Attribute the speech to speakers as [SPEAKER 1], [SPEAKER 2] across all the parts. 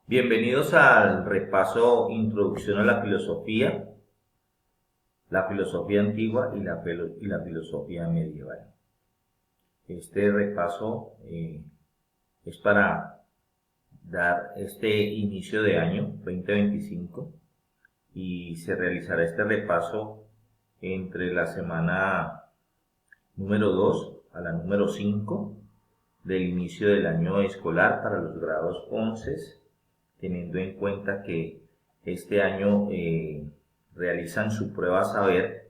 [SPEAKER 1] Bienvenidos al repaso Introducción a la filosofía antigua y la filosofía medieval. Este repaso es para dar este inicio de año 2025 y se realizará este repaso entre la semana número 2 a la número 5 del inicio del año escolar para los grados 11, teniendo en cuenta que este año realizan su prueba saber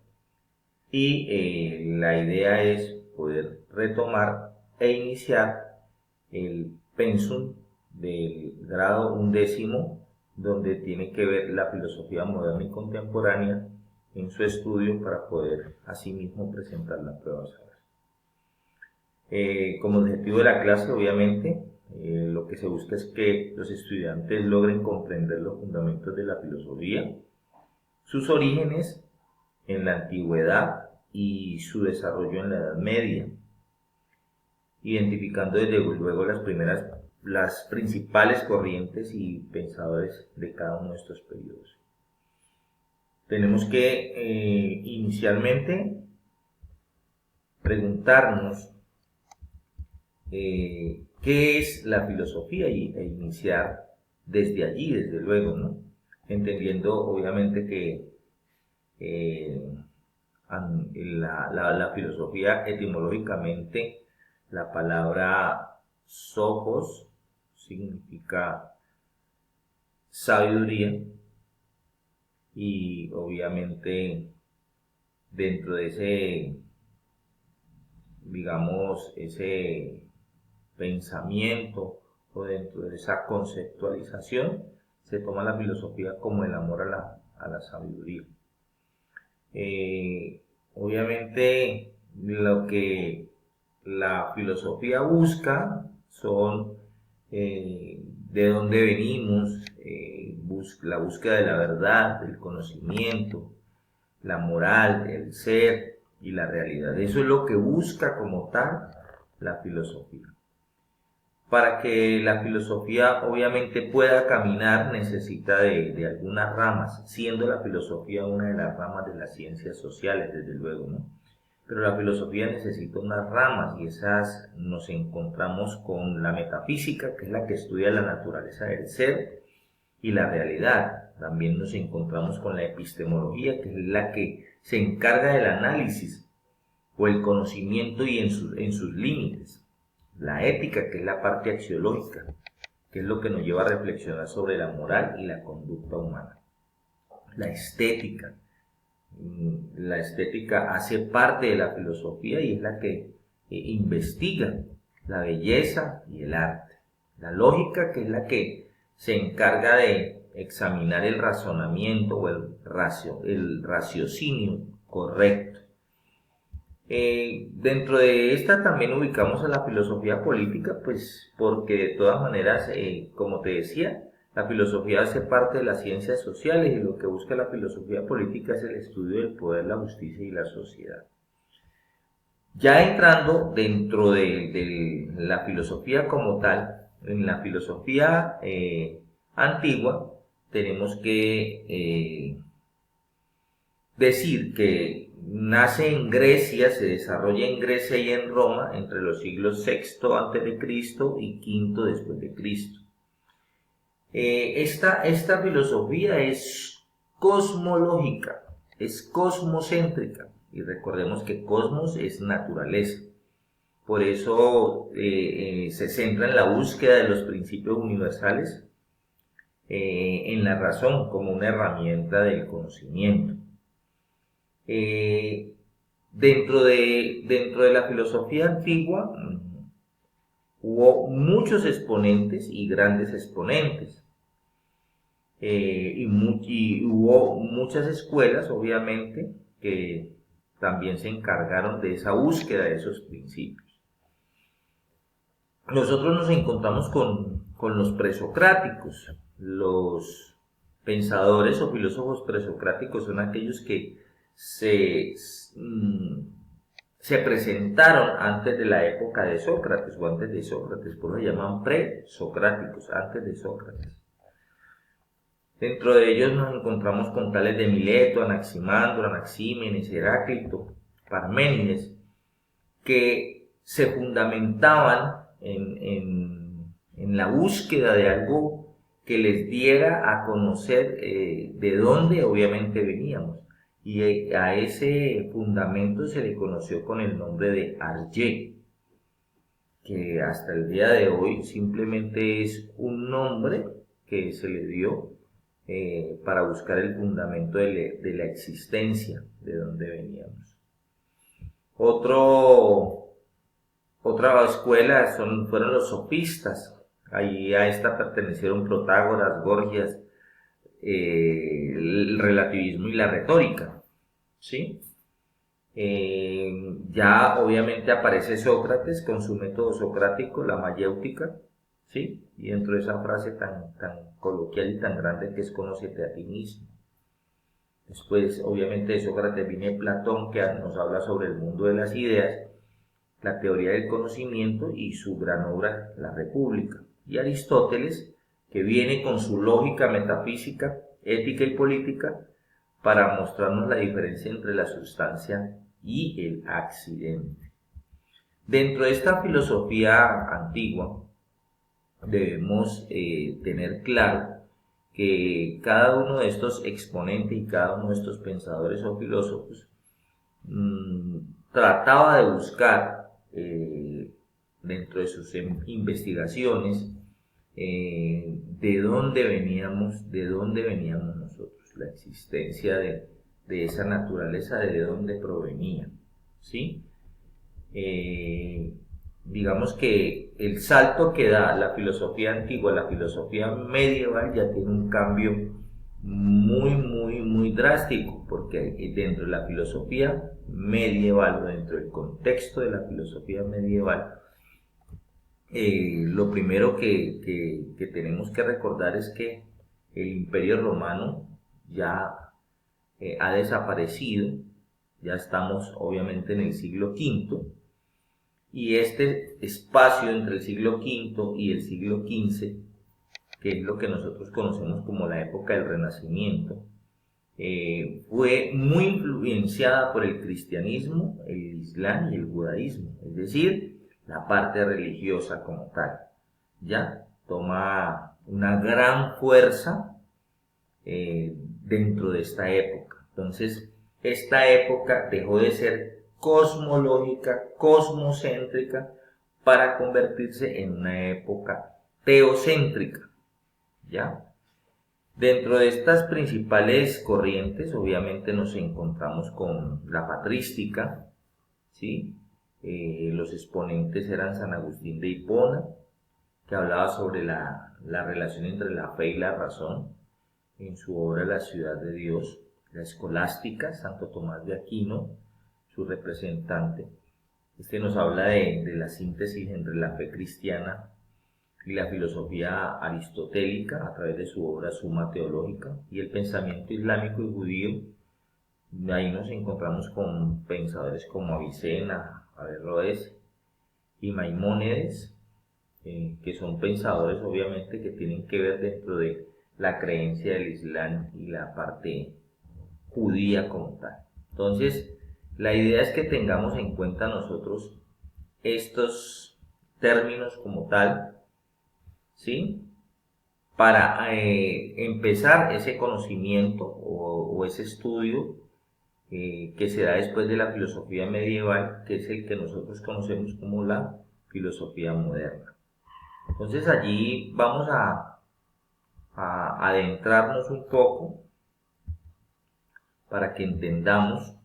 [SPEAKER 1] y la idea es poder retomar e iniciar el pensum del grado 11, donde tiene que ver la filosofía moderna y contemporánea en su estudio para poder asimismo presentar la prueba saber. Como objetivo de la clase, obviamente, lo que se busca es que los estudiantes logren comprender los fundamentos de la filosofía, sus orígenes en la antigüedad y su desarrollo en la Edad Media, identificando desde luego las principales corrientes y pensadores de cada uno de estos periodos. Tenemos que inicialmente preguntarnos qué es la filosofía e iniciar desde allí, desde luego, ¿no? Entendiendo obviamente que la filosofía etimológicamente, la palabra sophos significa sabiduría y obviamente dentro de ese, digamos, ese pensamiento o dentro de esa conceptualización se toma la filosofía como el amor a la sabiduría. Obviamente lo que la filosofía busca son de dónde venimos, la búsqueda de la verdad, del conocimiento, la moral, el ser y la realidad. Eso es lo que busca como tal la filosofía. Para que la filosofía obviamente pueda caminar necesita de algunas ramas, siendo la filosofía una de las ramas de las ciencias sociales, desde luego, ¿no? Pero la filosofía necesita unas ramas y esas nos encontramos con la metafísica, que es la que estudia la naturaleza del ser y la realidad. También nos encontramos con la epistemología, que es la que se encarga del análisis o el conocimiento y en sus límites. La ética, que es la parte axiológica, que es lo que nos lleva a reflexionar sobre la moral y la conducta humana. La estética. La estética hace parte de la filosofía y es la que investiga la belleza y el arte. La lógica, que es la que se encarga de examinar el razonamiento o el raciocinio correcto. Dentro de esta también ubicamos a la filosofía política, pues porque de todas maneras, como te decía, la filosofía hace parte de las ciencias sociales y lo que busca la filosofía política es el estudio del poder, la justicia y la sociedad. Ya entrando dentro de la filosofía como tal, en la filosofía antigua, tenemos que decir que nace en Grecia, se desarrolla en Grecia y en Roma entre los siglos VI antes de Cristo y V después de Cristo. Esta filosofía es cosmológica, es cosmocéntrica, y recordemos que cosmos es naturaleza. Por eso se centra en la búsqueda de los principios universales, en la razón como una herramienta del conocimiento. Dentro de la filosofía antigua hubo muchos exponentes y grandes exponentes. Y hubo muchas escuelas, obviamente, que también se encargaron de esa búsqueda de esos principios. Nosotros nos encontramos con los presocráticos. Los pensadores o filósofos presocráticos son aquellos que se presentaron antes de la época de Sócrates o antes de Sócrates, por eso se llaman presocráticos, antes de Sócrates. Dentro de ellos nos encontramos con tales de Mileto, Anaximandro, Anaxímenes, Heráclito, Parménides, que se fundamentaban en la búsqueda de algo que les diera a conocer de dónde obviamente veníamos. Y a ese fundamento se le conoció con el nombre de Arjé, que hasta el día de hoy simplemente es un nombre que se le dio para buscar el fundamento de la existencia de donde veníamos. Otra escuela fueron los sofistas. Ahí a esta pertenecieron Protágoras, Gorgias, el relativismo y la retórica, ¿sí? Ya obviamente aparece Sócrates con su método socrático, la mayéutica, ¿sí? Y dentro de esa frase tan coloquial y tan grande que es conócete a ti mismo. Después, obviamente, de Sócrates viene Platón, que nos habla sobre el mundo de las ideas, la teoría del conocimiento y su gran obra, La República. Y Aristóteles, que viene con su lógica metafísica, ética y política, para mostrarnos la diferencia entre la sustancia y el accidente. Dentro de esta filosofía antigua, debemos tener claro que cada uno de estos exponentes y cada uno de estos pensadores o filósofos trataba de buscar dentro de sus investigaciones de dónde veníamos nosotros, la existencia de esa naturaleza, de dónde provenía, ¿sí? Digamos que el salto que da la filosofía antigua a la filosofía medieval ya tiene un cambio muy drástico, porque dentro de la filosofía medieval o dentro del contexto de la filosofía medieval, lo primero que tenemos que recordar es que el Imperio Romano ya ha desaparecido, ya estamos obviamente en el siglo V, y este espacio entre el siglo V y el siglo XV, que es lo que nosotros conocemos como la época del Renacimiento, fue muy influenciada por el cristianismo, el islam y el judaísmo, es decir, la parte religiosa como tal. Ya toma una gran fuerza dentro de esta época. Entonces, esta época dejó de ser cosmológica, cosmocéntrica, para convertirse en una época teocéntrica, ¿ya? Dentro de estas principales corrientes, obviamente nos encontramos con la patrística, ¿sí? Los exponentes eran San Agustín de Hipona, que hablaba sobre la relación entre la fe y la razón, en su obra La ciudad de Dios. La escolástica, Santo Tomás de Aquino, su representante. Este nos habla de la síntesis entre la fe cristiana y la filosofía aristotélica a través de su obra Suma Teológica, y el pensamiento islámico y judío. Ahí nos encontramos con pensadores como Avicena, Averroes y Maimónides, que son pensadores obviamente que tienen que ver dentro de la creencia del Islam y la parte judía como tal. Entonces, la idea es que tengamos en cuenta nosotros estos términos como tal, ¿sí? Para empezar ese conocimiento o ese estudio que se da después de la filosofía medieval, que es el que nosotros conocemos como la filosofía moderna. Entonces allí vamos a adentrarnos un poco para que entendamos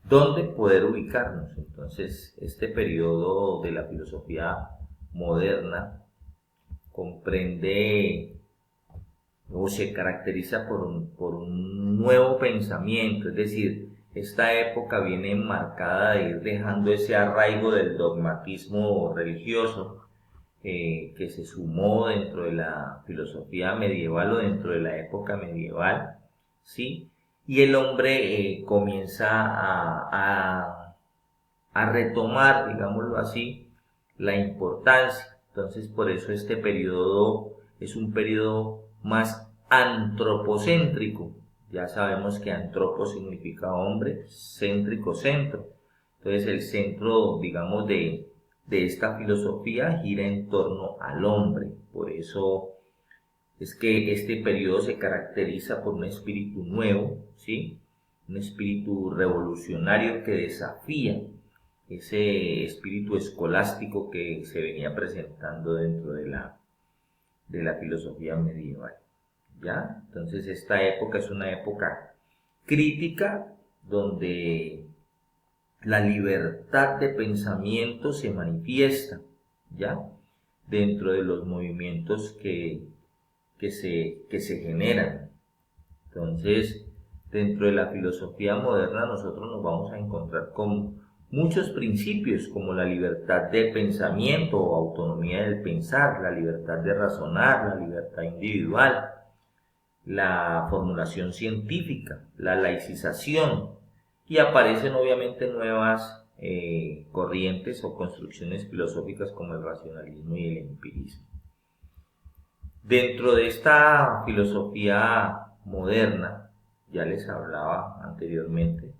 [SPEAKER 1] dónde poder ubicarnos. Entonces, este periodo de la filosofía moderna comprende o se caracteriza por un nuevo pensamiento, es decir, esta época viene marcada de ir dejando ese arraigo del dogmatismo religioso que se sumó dentro de la filosofía medieval o dentro de la época medieval, ¿sí? Y el hombre comienza a retomar, digámoslo así, la importancia Entonces, por eso este periodo es un periodo más antropocéntrico. Ya sabemos que antropo significa hombre, céntrico, centro. Entonces, el centro, digamos, de esta filosofía gira en torno al hombre. Por eso es que este periodo se caracteriza por un espíritu nuevo, ¿sí? Un espíritu revolucionario que desafía ese espíritu escolástico que se venía presentando dentro de la filosofía medieval. ¿Ya? Entonces esta época es una época crítica donde la libertad de pensamiento se manifiesta, ¿ya? Dentro de los movimientos que se generan. Entonces, dentro de la filosofía moderna nosotros nos vamos a encontrar con muchos principios como la libertad de pensamiento o autonomía del pensar, la libertad de razonar, la libertad individual, la formulación científica, la laicización, y aparecen obviamente nuevas corrientes o construcciones filosóficas como el racionalismo y el empirismo. Dentro de esta filosofía moderna, ya les hablaba anteriormente,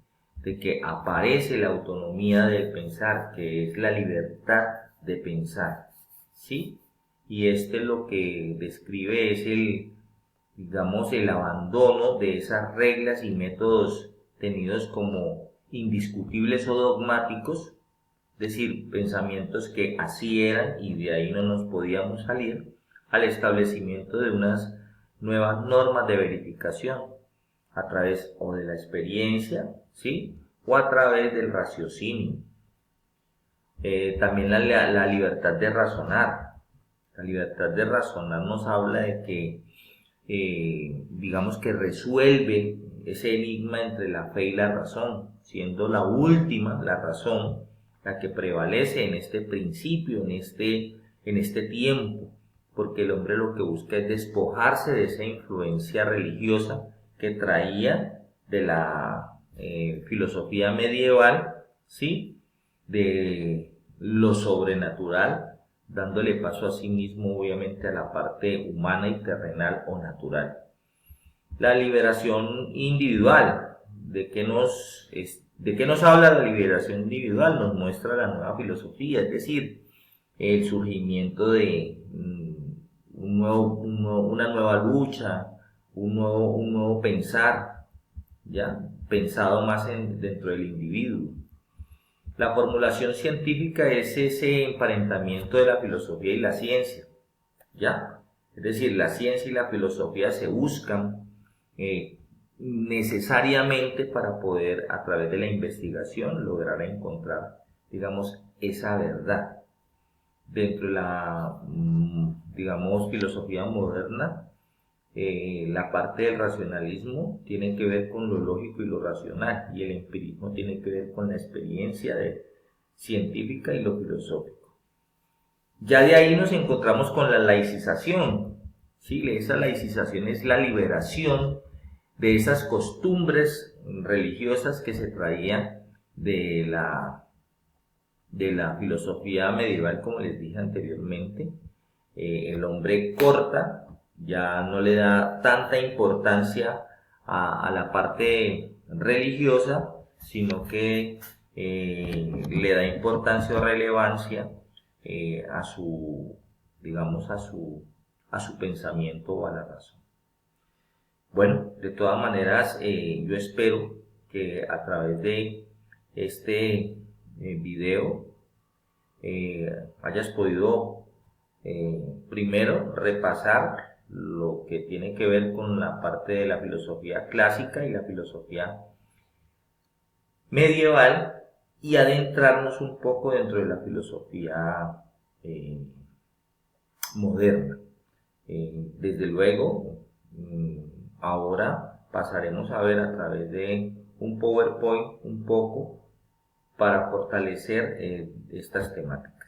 [SPEAKER 1] de que aparece la autonomía del pensar, que es la libertad de pensar, ¿sí? Y lo que describe es digamos, el abandono de esas reglas y métodos tenidos como indiscutibles o dogmáticos, es decir, pensamientos que así eran y de ahí no nos podíamos salir, al establecimiento de unas nuevas normas de verificación a través o de la experiencia, ¿sí? O a través del raciocinio. También la libertad de razonar. La libertad de razonar nos habla de que, digamos que resuelve ese enigma entre la fe y la razón, siendo la última, la razón, la que prevalece en este principio, en este tiempo, porque el hombre lo que busca es despojarse de esa influencia religiosa que traía de la filosofía medieval, ¿sí? De lo sobrenatural, dándole paso a sí mismo obviamente a la parte humana y terrenal o natural. La liberación individual, ¿de qué nos habla la liberación individual? Nos muestra la nueva filosofía, es decir, el surgimiento de una nueva lucha, un nuevo pensar, ¿ya? Pensado más dentro del individuo. La formulación científica es ese emparentamiento de la filosofía y la ciencia, ¿ya? Es decir, la ciencia y la filosofía se buscan necesariamente para poder, a través de la investigación, lograr encontrar, digamos, esa verdad. Dentro de la, digamos, filosofía moderna, la parte del racionalismo tiene que ver con lo lógico y lo racional, y el empirismo tiene que ver con la experiencia científica y lo filosófico. Ya de ahí nos encontramos con la laicización, ¿sí? Esa laicización es la liberación de esas costumbres religiosas que se traían de la filosofía medieval, como les dije anteriormente. El hombre corta, ya no le da tanta importancia a la parte religiosa, sino que le da importancia o relevancia a su, digamos, a su pensamiento o a la razón. Bueno, de todas maneras, yo espero que a través de este video hayas podido primero repasar lo que tiene que ver con la parte de la filosofía clásica y la filosofía medieval y adentrarnos un poco dentro de la filosofía moderna. Desde luego, ahora pasaremos a ver a través de un PowerPoint un poco para fortalecer estas temáticas.